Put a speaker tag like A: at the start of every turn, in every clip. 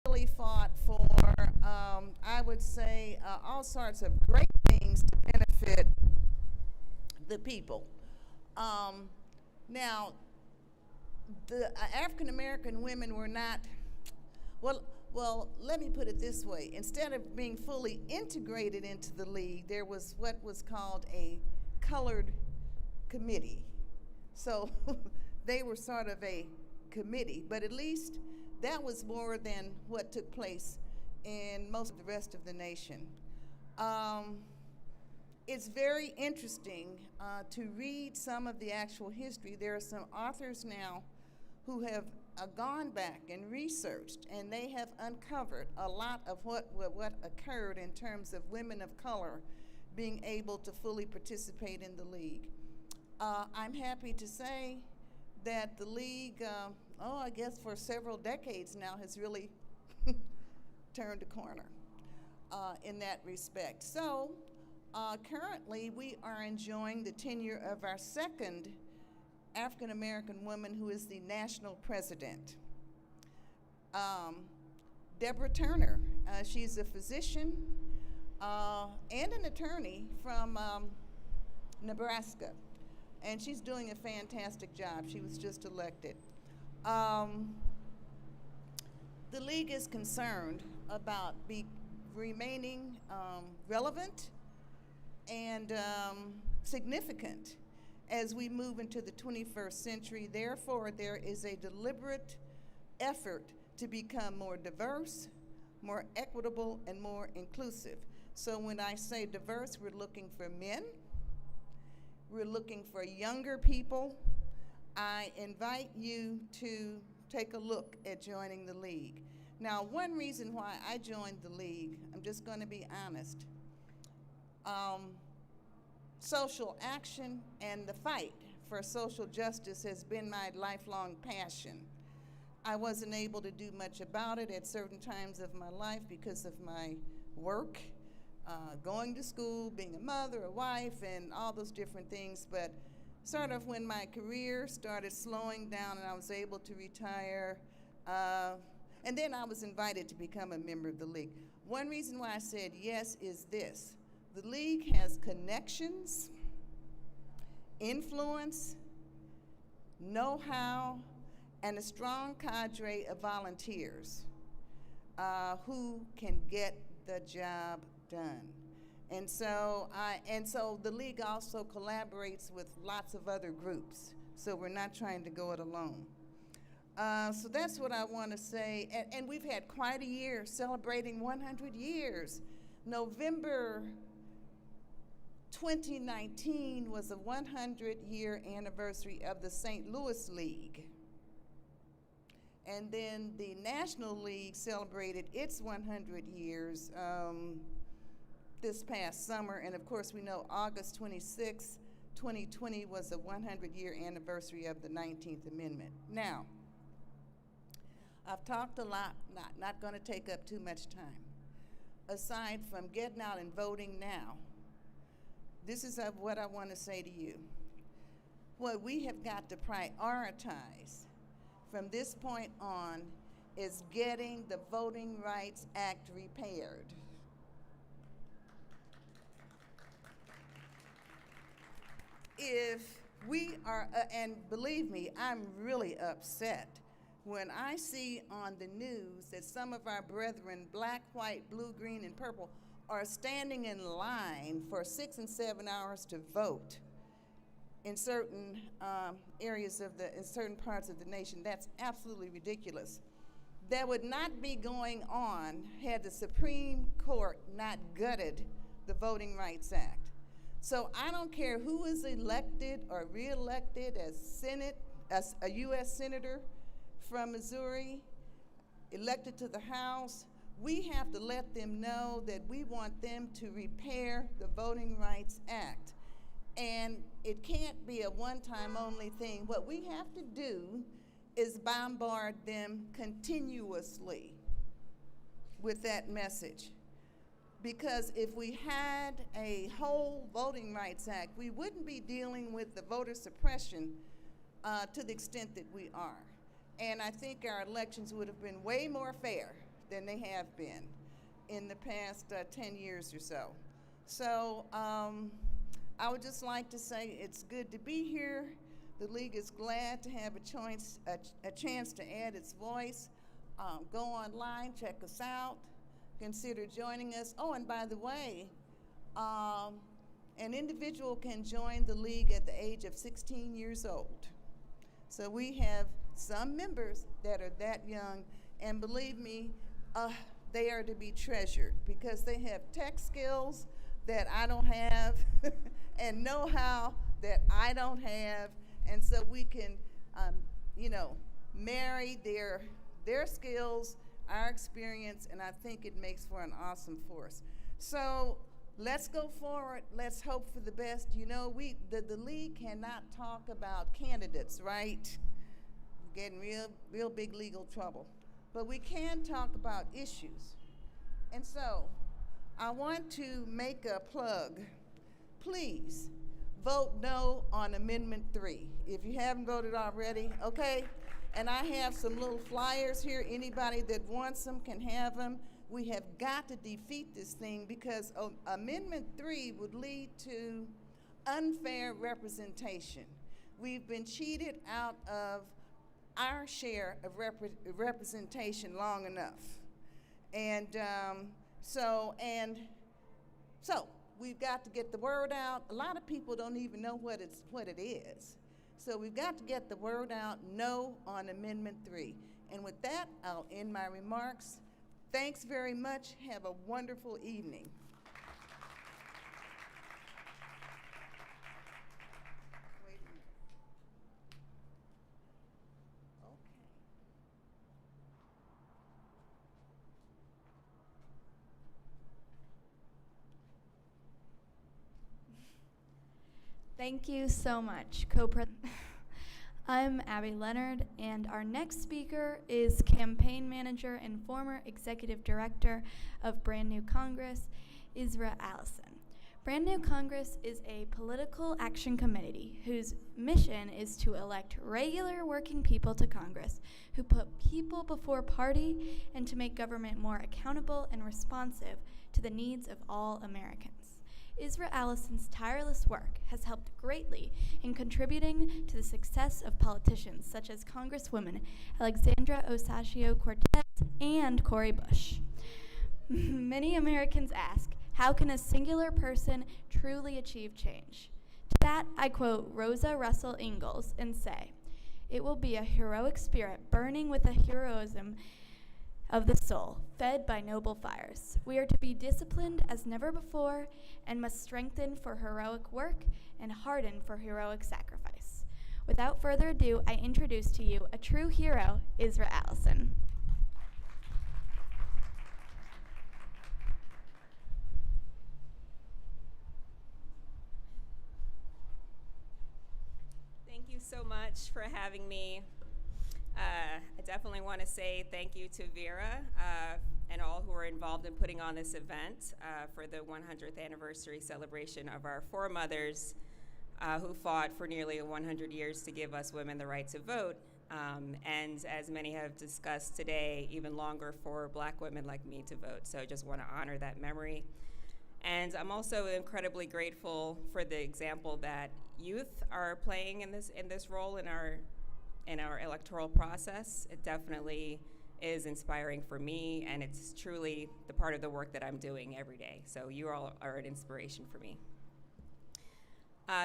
A: really fought for, I would say, all sorts of great things to benefit the people. Um, Now, the African American women were not, well, let me put it this way. Instead of being fully integrated into the league, there was what was called a colored committee. So they were sort of a committee, but at least that was more than what took place in most of the rest of the nation. Um, it's very interesting to read some of the actual history. There are some authors now who have gone back and researched, and they have uncovered a lot of what occurred in terms of women of color being able to fully participate in the league. I'm happy to say that the league, I guess for several decades now, has really turned a corner in that respect. So currently, we are enjoying the tenure of our second African American woman who is the national president, um, Deborah Turner. She's a physician and an attorney from Nebraska, and she's doing a fantastic job. She was just elected. Um, the league is concerned about remaining relevant and significant as we move into the 21st century. Therefore, there is a deliberate effort to become more diverse, more equitable, and more inclusive. So when I say diverse, we're looking for men, we're looking for younger people. I invite you to take a look at joining the league. Now, one reason why I joined the league, I'm just going to be honest. Social action and the fight for social justice has been my lifelong passion. I wasn't able to do much about it at certain times of my life because of my work, going to school, being a mother, a wife, and all those different things. But sort of when my career started slowing down and I was able to retire, and then I was invited to become a member of the league. One reason why I said yes is this. The league has connections, influence, know-how, and a strong cadre of volunteers who can get the job done. And so the league also collaborates with lots of other groups. So we're not trying to go it alone. So that's what I want to say. And we've had quite a year celebrating 100 years. November 2019 was a 100-year anniversary of the St. Louis League. And then the National League celebrated its 100 years this past summer. And of course, we know August 26, 2020 was a 100-year anniversary of the 19th Amendment. Now, I've talked a lot, not going to take up too much time. Aside from getting out and voting now, this is what I want to say to you. What we have got to prioritize from this point on is getting the Voting Rights Act repaired. If we are, and believe me, I'm really upset when I see on the news that some of our brethren, black, white, blue, green, and purple, are standing in line for 6 and 7 hours to vote in certain in certain parts of the nation. That's absolutely ridiculous. That would not be going on had the Supreme Court not gutted the Voting Rights Act. So I don't care who is elected or reelected as a U.S. Senator from Missouri, elected to the House. We have to let them know that we want them to repair the Voting Rights Act. And it can't be a one-time only thing. What we have to do is bombard them continuously with that message. Because if we had a whole Voting Rights Act, we wouldn't be dealing with the voter suppression to the extent that we are. And I think our elections would have been way more fair than they have been in the past 10 years or so. So I would just like to say it's good to be here. The League is glad to have a chance to add its voice. Go online, check us out, consider joining us. Oh, and by the way, an individual can join the League at the age of 16 years old. So we have some members that are that young, and believe me, they are to be treasured because they have tech skills that I don't have and know-how that I don't have, and so we can, marry their skills, our experience, and I think it makes for an awesome force. So let's go forward. Let's hope for the best. You know, the League cannot talk about candidates, right? We're getting real big legal trouble. But we can talk about issues. And so I want to make a plug. Please vote no on Amendment 3 if you haven't voted already, okay? And I have some little flyers here. Anybody that wants them can have them. We have got to defeat this thing because Amendment 3 would lead to unfair representation. We've been cheated out of our share of representation long enough. And so we've got to get the word out. A lot of people don't even know what it is. So we've got to get the word out, no on Amendment 3. And with that, I'll end my remarks. Thanks very much. Have a wonderful evening. Wait a minute. Okay.
B: Thank you so much, Co-President. I'm Abby Leonard, and our next speaker is Campaign Manager and former Executive Director of Brand New Congress, Isra Allison. Brand New Congress is a political action committee whose mission is to elect regular working people to Congress who put people before party and to make government more accountable and responsive to the needs of all Americans. Isra Allison's tireless work has helped greatly in contributing to the success of politicians such as Congresswomen Alexandra Ocasio-Cortez and Cori Bush. Many Americans ask, how can a singular person truly achieve change? To that, I quote Rosa Russell Ingalls and say, it will be a heroic spirit burning with a heroism of the soul, fed by noble fires. We are to be disciplined as never before and must strengthen for heroic work and harden for heroic sacrifice. Without further ado, I introduce to you a true hero, Isra Allison.
C: Thank you so much for having me. I definitely want to say thank you to Vera and all who are involved in putting on this event for the 100th anniversary celebration of our foremothers who fought for nearly 100 years to give us women the right to vote. And as many have discussed today, even longer for Black women like me to vote. So I just want to honor that memory. And I'm also incredibly grateful for the example that youth are playing in this role in our electoral process. It definitely is inspiring for me, and it's truly the part of the work that I'm doing every day. So you all are an inspiration for me.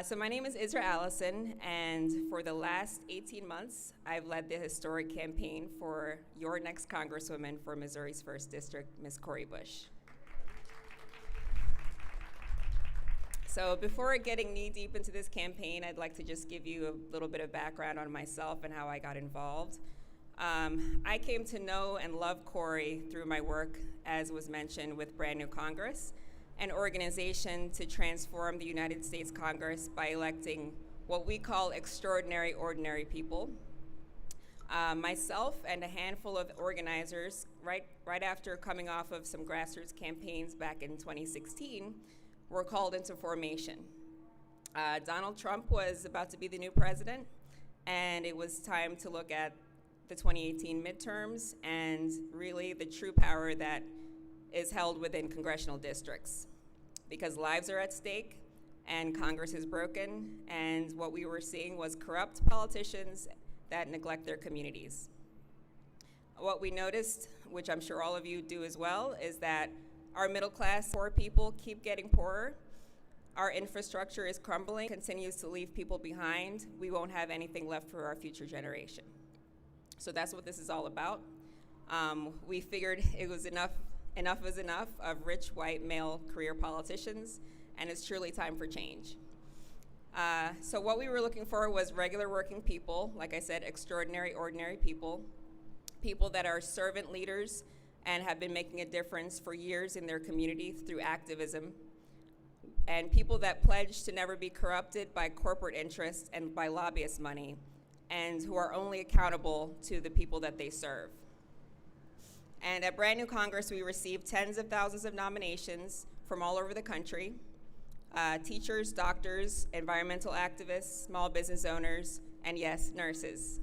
C: So my name is Isra Allison, and for the last 18 months, I've led the historic campaign for your next Congresswoman for Missouri's 1st District, Ms. Cori Bush. So before getting knee-deep into this campaign, I'd like to just give you a little bit of background on myself and how I got involved. I came to know and love Cori through my work, as was mentioned, with Brand New Congress, an organization to transform the United States Congress by electing what we call extraordinary ordinary people. Myself and a handful of organizers, right after coming off of some grassroots campaigns back in 2016, were called into formation. Donald Trump was about to be the new president, and it was time to look at the 2018 midterms and really the true power that is held within congressional districts. Because lives are at stake and Congress is broken, and what we were seeing was corrupt politicians that neglect their communities. What we noticed, which I'm sure all of you do as well, is that our middle class poor people keep getting poorer. Our infrastructure is crumbling, continues to leave people behind. We won't have anything left for our future generation. So that's what this is all about. We figured it was enough is enough of rich white male career politicians, and it's truly time for change. So what we were looking for was regular working people, like I said, extraordinary, ordinary people, people that are servant leaders and have been making a difference for years in their community through activism, and people that pledge to never be corrupted by corporate interests and by lobbyist money, and who are only accountable to the people that they serve. And at Brand New Congress, we received tens of thousands of nominations from all over the country, teachers, doctors, environmental activists, small business owners, and yes, nurses.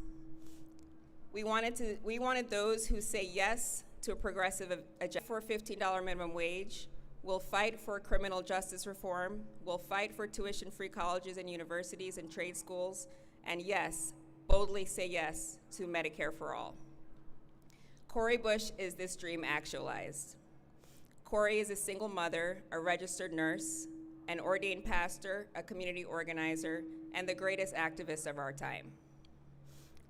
C: We wanted those who say yes to a progressive agenda for a $15 minimum wage. We'll fight for criminal justice reform. We'll fight for tuition-free colleges and universities and trade schools. And yes, boldly say yes to Medicare for all. Cori Bush is this dream actualized. Cori is a single mother, a registered nurse, an ordained pastor, a community organizer, and the greatest activist of our time.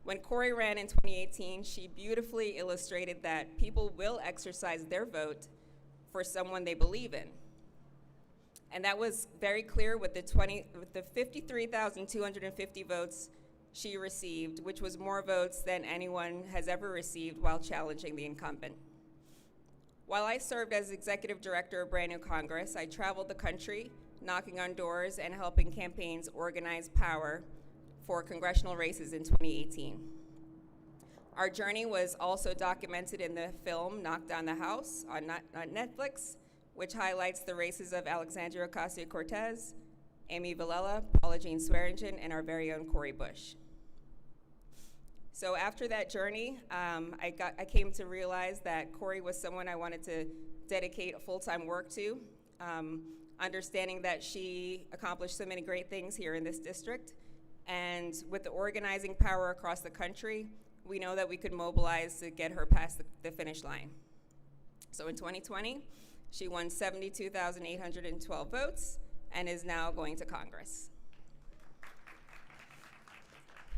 C: When Cori ran in 2018, she beautifully illustrated that people will exercise their vote for someone they believe in. And that was very clear with the 53,250 votes she received, which was more votes than anyone has ever received while challenging the incumbent. While I served as executive director of Brand New Congress, I traveled the country, knocking on doors and helping campaigns organize power for congressional races in 2018. Our journey was also documented in the film Knock Down the House on Netflix, which highlights the races of Alexandria Ocasio-Cortez, Amy Villela, Paula Jean Swearingen, and our very own Cori Bush. So after that journey, I came to realize that Cori was someone I wanted to dedicate full-time work to, understanding that she accomplished so many great things here in this district. And with the organizing power across the country, we know that we could mobilize to get her past the finish line. So in 2020, she won 72,812 votes and is now going to Congress.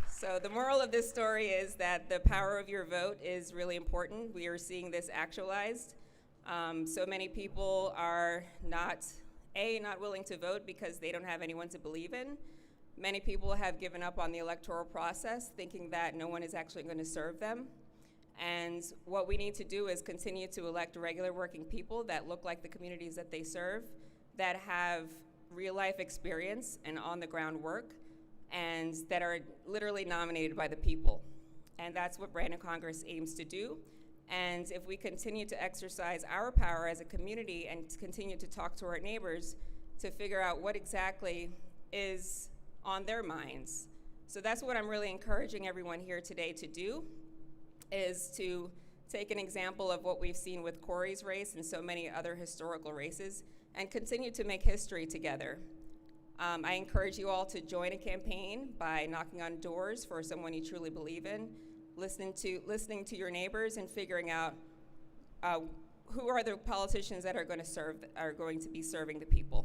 C: So the moral of this story is that the power of your vote is really important. We are seeing this actualized. So many people are not willing to vote because they don't have anyone to believe in. Many people have given up on the electoral process, thinking that no one is actually going to serve them. And what we need to do is continue to elect regular working people that look like the communities that they serve, that have real life experience and on the ground work, and that are literally nominated by the people. And that's what Brand New Congress aims to do. And if we continue to exercise our power as a community and continue to talk to our neighbors to figure out what exactly is on their minds. So that's what I'm really encouraging everyone here today to do, is to take an example of what we've seen with Cori's race and so many other historical races and continue to make history together. I encourage you all to join a campaign by knocking on doors for someone you truly believe in, listening to your neighbors and figuring out who are the politicians that are going to be serving the people.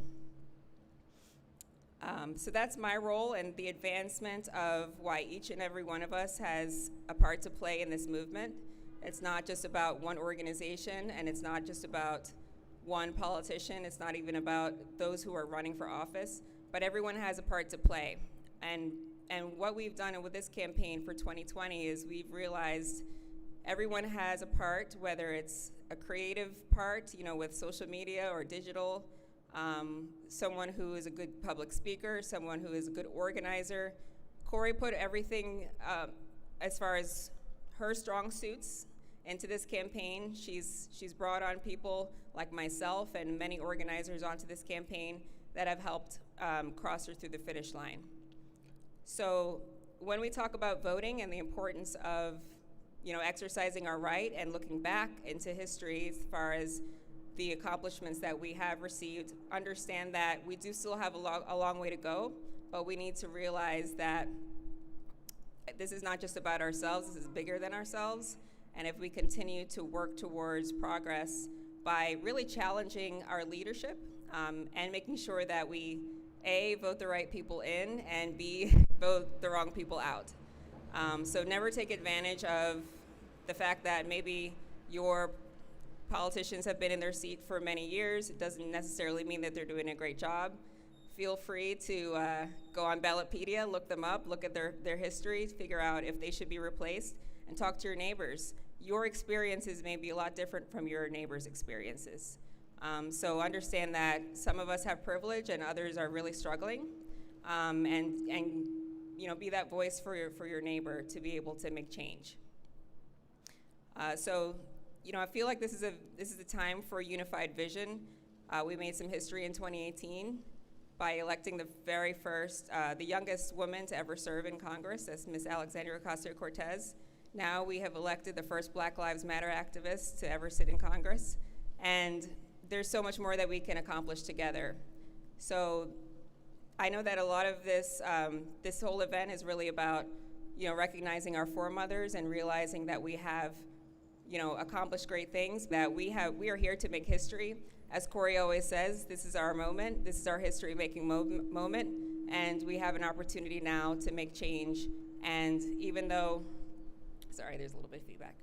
C: So that's my role in the advancement of why each and every one of us has a part to play in this movement. It's not just about one organization, and it's not just about one politician. It's not even about those who are running for office, but everyone has a part to play. And what we've done with this campaign for 2020 is we've realized everyone has a part, whether it's a creative part, with social media or digital, someone who is a good public speaker, someone who is a good organizer. Cori put everything as far as her strong suits into this campaign. She's brought on people like myself and many organizers onto this campaign that have helped cross her through the finish line. So when we talk about voting and the importance of exercising our right and looking back into history as far as the accomplishments that we have received, understand that we do still have a long way to go, but we need to realize that this is not just about ourselves, this is bigger than ourselves. And if we continue to work towards progress by really challenging our leadership and making sure that we, A, vote the right people in, and B, vote the wrong people out. So never take advantage of the fact that maybe your politicians have been in their seat for many years. It doesn't necessarily mean that they're doing a great job. Feel free to go on Ballotpedia, look them up, look at their history, figure out if they should be replaced, and talk to your neighbors. Your experiences may be a lot different from your neighbors' experiences. So understand that some of us have privilege and others are really struggling, and be that voice for your neighbor to be able to make change. So I feel like this is a time for a unified vision. We made some history in 2018 by electing the very first, the youngest woman to ever serve in Congress, that's Ms. Alexandria Ocasio-Cortez. Now we have elected the first Black Lives Matter activist to ever sit in Congress, and there's so much more that we can accomplish together. So I know that a lot of this whole event is really about recognizing our foremothers and realizing that we have accomplished great things, that we are here to make history. As Corey always says, this is our moment, this is our history-making moment, and we have an opportunity now to make change. And even though, sorry, there's a little bit of feedback.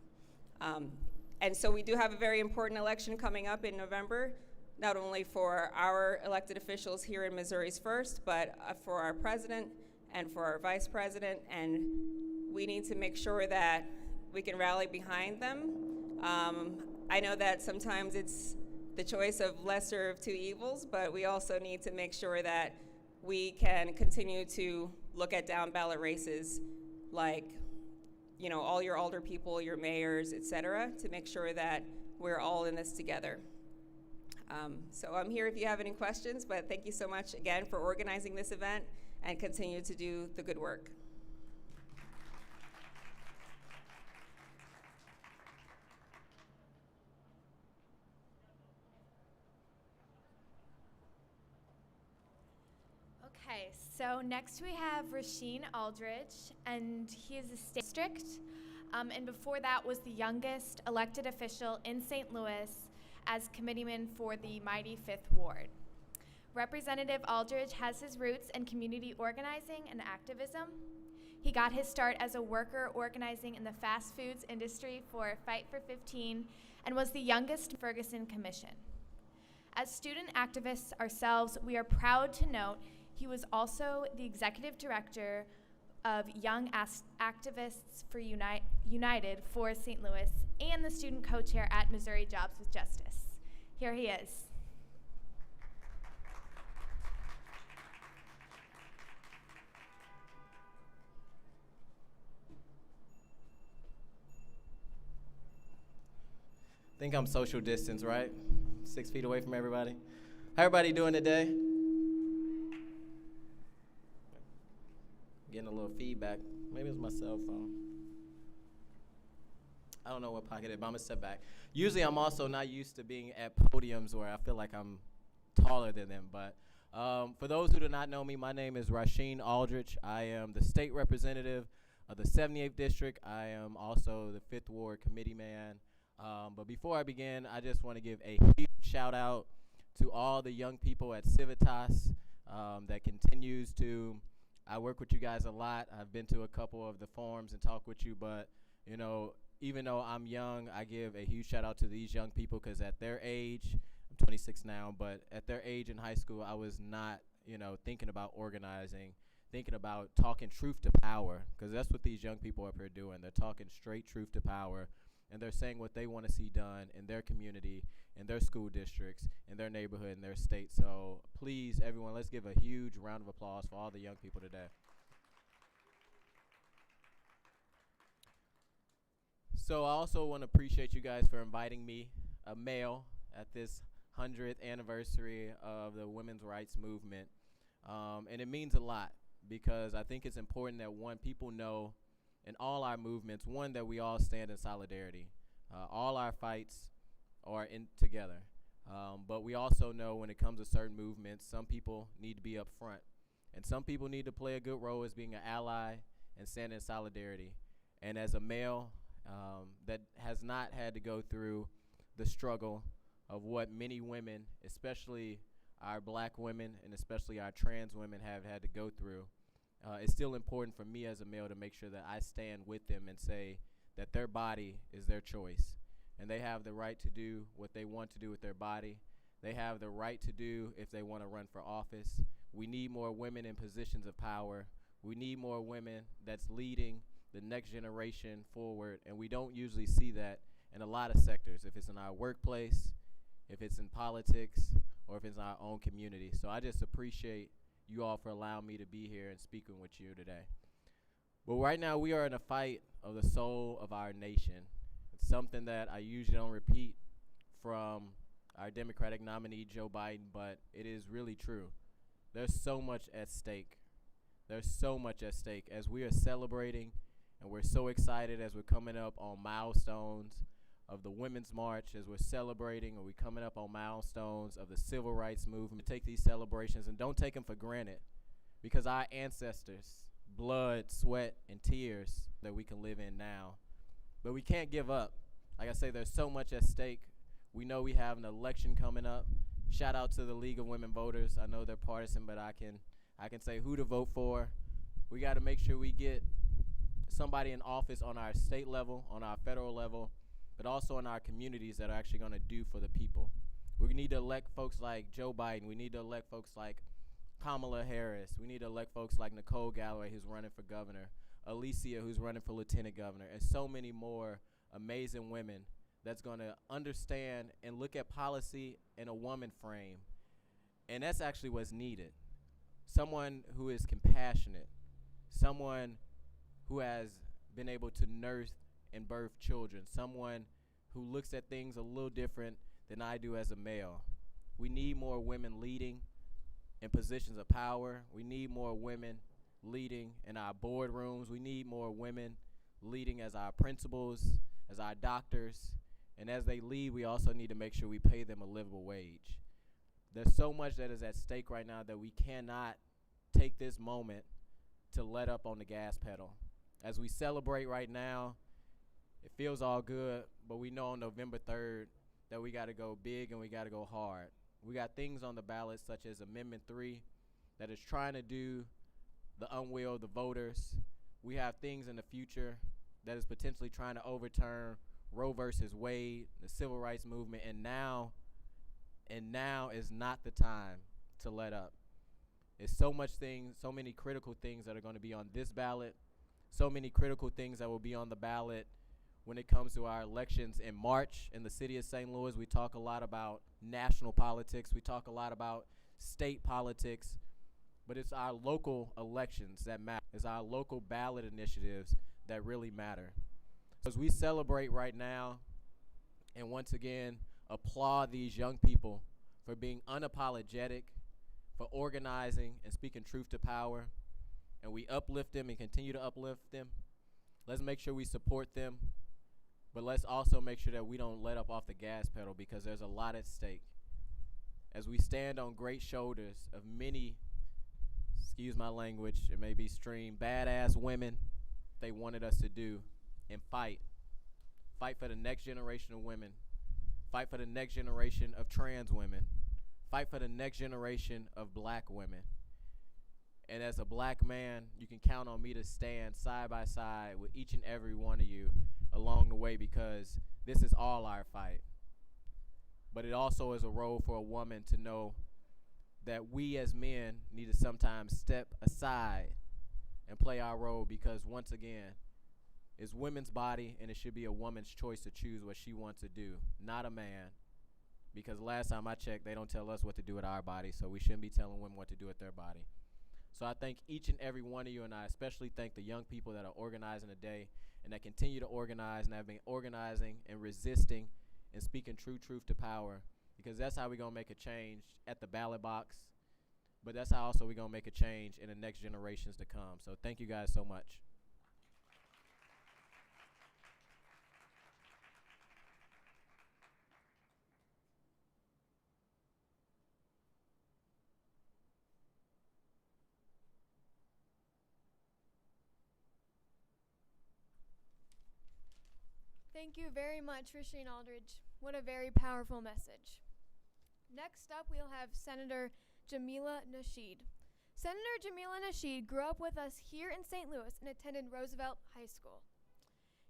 C: And so we do have a very important election coming up in November, not only for our elected officials here in Missouri's First, but for our president and for our vice president, and we need to make sure that we can rally behind them. I know that sometimes it's the choice of lesser of two evils, but we also need to make sure that we can continue to look at down ballot races like all your alder people, your mayors, et cetera, to make sure that we're all in this together. So I'm here if you have any questions, but thank you so much again for organizing this event and continue to do the good work.
D: Okay, so next we have Rasheen Aldridge, and he is a state district, and before that was the youngest elected official in St. Louis as committeeman for the mighty 5th Ward. Representative Aldridge has his roots in community organizing and activism. He got his start as a worker organizing in the fast foods industry for Fight for 15 and was the youngest Ferguson Commission. As student activists ourselves, we are proud to note he was also the executive director of Young Activists for United for St. Louis and the student co-chair at Missouri Jobs with Justice. Here he is.
E: I think I'm social distance, right? 6 feet away from everybody. How everybody doing today? Getting a little feedback. Maybe it's my cell phone. I don't know what pocket it is, but I'm gonna step back. Usually I'm also not used to being at podiums where I feel like I'm taller than them, but for those who do not know me, my name is Rasheen Aldridge. I am the state representative of the 78th District. I am also the 5th Ward committee man. But before I begin, I just want to give a huge shout out to all the young people at Civitas that continues to, I work with you guys a lot. I've been to a couple of the forums and talked with you, but even though I'm young, I give a huge shout out to these young people because at their age, I'm 26 now, but at their age in high school, I was not, thinking about organizing, thinking about talking truth to power, because that's what these young people up here doing. They're talking straight truth to power, and they're saying what they want to see done in their community, in their school districts, in their neighborhood, in their state. So please, everyone, let's give a huge round of applause for all the young people today. So I also want to appreciate you guys for inviting me, a male, at this 100th anniversary of the women's rights movement. And it means a lot because I think it's important that, one, people know in all our movements, one, that we all stand in solidarity. All our fights are in together. But we also know when it comes to certain movements, some people need to be up front. And some people need to play a good role as being an ally and stand in solidarity. And as a male that has not had to go through the struggle of what many women, especially our black women and especially our trans women, have had to go through, it's still important for me as a male to make sure that I stand with them and say that their body is their choice. And they have the right to do what they want to do with their body. They have the right to do if they want to run for office. We need more women in positions of power. We need more women that's leading the next generation forward, and we don't usually see that in a lot of sectors, if it's in our workplace, if it's in politics, or if it's in our own community. So I just appreciate you all for allowing me to be here and speaking with you today. But right now we are in a fight of the soul of our nation. It's something that I usually don't repeat from our Democratic nominee, Joe Biden, but it is really true. There's so much at stake. There's so much at stake as we are celebrating, and we're so excited as we're coming up on milestones of the Women's March, as we're celebrating, and we're coming up on milestones of the Civil Rights Movement. Take these celebrations and don't take them for granted, because our ancestors, blood, sweat, and tears that we can live in now. But we can't give up. Like I say, there's so much at stake. We know we have an election coming up. Shout out to the League of Women Voters. I know they're partisan, but I can say who to vote for. We got to make sure we get somebody in office on our state level, on our federal level, but also in our communities that are actually going to do for the people. We need to elect folks like Joe Biden. We need to elect folks like Kamala Harris. We need to elect folks like Nicole Galloway, who's running for governor, Alicia, who's running for lieutenant governor, and so many more amazing women that's going to understand and look at policy in a woman frame. And that's actually what's needed. Someone who is compassionate, someone who has been able to nurse and birth children, someone who looks at things a little different than I do as a male. We need more women leading in positions of power. We need more women leading in our boardrooms. We need more women leading as our principals, as our doctors. And as they lead, we also need to make sure we pay them a livable wage. There's so much that is at stake right now that we cannot take this moment to let up on the gas pedal. As we celebrate right now, it feels all good, but we know on November 3rd that we got to go big and we got to go hard. We got things on the ballot such as Amendment 3 that is trying to do the unwill of the voters. We have things in the future that is potentially trying to overturn Roe versus Wade, the civil rights movement, and now is not the time to let up. It's so much things, so many critical things that are going to be on this ballot, so many critical things that will be on the ballot when it comes to our elections in March in the city of St. Louis. We talk a lot about national politics. We talk a lot about state politics. But it's our local elections that matter. It's our local ballot initiatives that really matter. As we celebrate right now and once again applaud these young people for being unapologetic, for organizing and speaking truth to power, and we uplift them and continue to uplift them, let's make sure we support them, but let's also make sure that we don't let up off the gas pedal, because there's a lot at stake. As we stand on great shoulders of many, excuse my language, it may be streamed, badass women, they wanted us to do and fight for the next generation of women, fight for the next generation of trans women, fight for the next generation of black women. And as a black man, you can count on me to stand side by side with each and every one of you along the way, because this is all our fight. But it also is a role for a woman to know that we as men need to sometimes step aside and play our role, because once again, it's women's body, and it should be a woman's choice to choose what she wants to do, not a man. Because last time I checked, they don't tell us what to do with our body, so we shouldn't be telling women what to do with their body. So I thank each and every one of you, and I especially thank the young people that are organizing today and that continue to organize and have been organizing and resisting and speaking true truth to power, because that's how we're going to make a change at the ballot box, but that's how also we're going to make a change in the next generations to come. So thank you guys so much.
F: Thank you very much, Rasheen Aldridge. What a very powerful message. Next up, we'll have Senator Jamila Nasheed. Senator Jamila Nasheed grew up with us here in St. Louis and attended Roosevelt High School.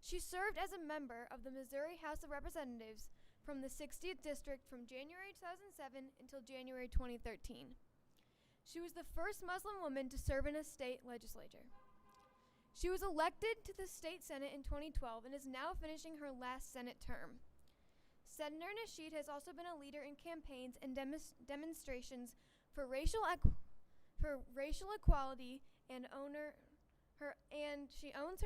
F: She served as a member of the Missouri House of Representatives from the 60th District from January 2007 until January 2013. She was the first Muslim woman to serve in a state legislature. She was elected to the state Senate in 2012 and is now finishing her last Senate term. Senator Nasheed has also been a leader in campaigns and demonstrations for racial equality and she owns her